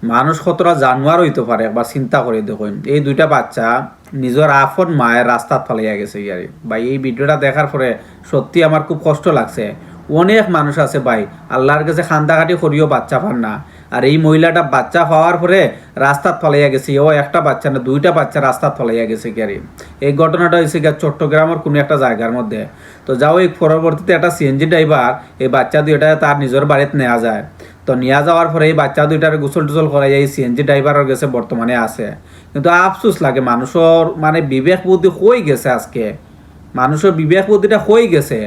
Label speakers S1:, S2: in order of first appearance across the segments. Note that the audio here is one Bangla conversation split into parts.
S1: মানুষ কতটা জানোয়ার হইতে পারে একবার চিন্তা করে দেখুন। এই দুইটা বাচ্চা নিজের আপন মায়ের রাস্তা ফালাইয়া গেছে ইয়ারে ভাই। এই ভিডিওটা দেখার পরে সত্যি আমার খুব কষ্ট লাগছে। অনেক মানুষ আছে ভাই আল্লাহর কাছে খান্দাকাটি করিও বাচ্চা পান না, আর এই মহিলাটা বাচ্চা পাওয়ার পরে রাস্তাত ফালাইয়া গেছে। ও একটা বাচ্চা না, দুইটা বাচ্চা রাস্তাত ফালাইয়া গেছে ইয়ারে। এই ঘটনাটা হয়েছে গিয়া চট্টগ্রামের কোনো একটা জায়গার মধ্যে। তো যাও এই পরবর্তীতে একটা সিএনজি ড্রাইভার এই বাচ্চা দুইটা তার নিজের বাড়িতে নেওয়া যায়। তো নিয়ে যাওয়ার পরে এই বাচ্চা দুইটার গোসল টোসল করাই এই সিএনজি ড্রাইভারের কাছে বর্তমানে আছে। কিন্তু আফসোস লাগে মানুষের মানে বিবেক বুদ্ধি হয়ে গেছে আজকে, মানুষের বিবেক বুদ্ধিটা হয়ে গেছে।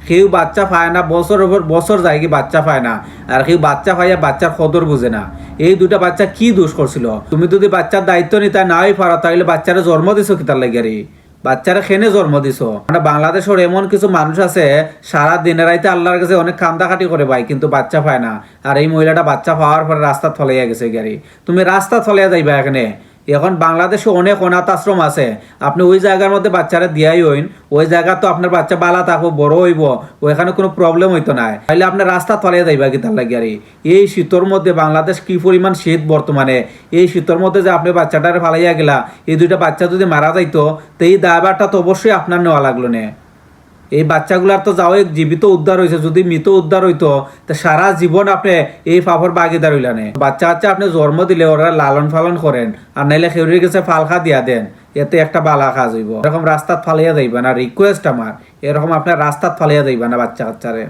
S1: কেউ বাচ্চা পায় না, বছর ওপর বছর যায় কি বাচ্চা পায় না, আর কেউ বাচ্চা পাইয়া বাচ্চার কদর বুঝে না। এই দুইটা বাচ্চা কি দোষ করছিল? তুমি যদি বাচ্চার দায়িত্ব নিতে নাই পারো তাহলে বাচ্চারা জন্ম দিছো কিতার লাগে রে? বাচ্চারা খেনে জন্ম দিছো? মানে বাংলাদেশের এমন কিছু মানুষ আছে সারা দিনের রাইতে আল্লাহর কাছে অনেক কান্দাকাটি করে ভাই, কিন্তু বাচ্চা পায় না। আর এই মহিলাটা বাচ্চা পাওয়ার পরে রাস্তা থলাইয়া গেছে গাড়ি। তুমি রাস্তা থলাইয়া যাইবা এখানে? এখন বাংলাদেশে অনেক অনাথ আশ্রম আছে, আপনি ওই জায়গার মধ্যে বাচ্চারা দিয়াই হইন, ওই জায়গা তো আপনার বাচ্চা বালা থাকবো, বড় হইব, ওইখানে কোনো প্রবলেম হইতো না। তাহলে আপনার রাস্তা তলিয়ে যাইবা কি তার লাগে? আর এই শীতর মধ্যে বাংলাদেশ কি পরিমাণ শীত বর্তমানে, এই শীতর মধ্যে যে আপনি বাচ্চাটারে ফালাইয়া গেলা, এই দুইটা বাচ্চা যদি মারা যাইতো তো এই দায়ভারটা তো অবশ্যই আপনার নেওয়া লাগলো না। এই বাচ্চাগুলার তো যাও জীবিত উদ্ধার হয়েছে, যদি মৃত উদ্ধার হইতো তো সারা জীবন আপনি এই ফাফর বাগিদার হইলানে। বাচ্চা বাচ্চা আপনি জন্ম দিলে ওরা লালন পালন করেন, আর নাইলে খেউরির কাছে ফালখা দিয়া দেন, এতে একটা বালা কাজ হইব। এরকম রাস্তাত ফালাইয়া যাইবা না, রিকোয়েস্ট আমার, এরকম আপনার রাস্তাত ফালাইয়া যাইবা না বাচ্চা কাচ্চারে।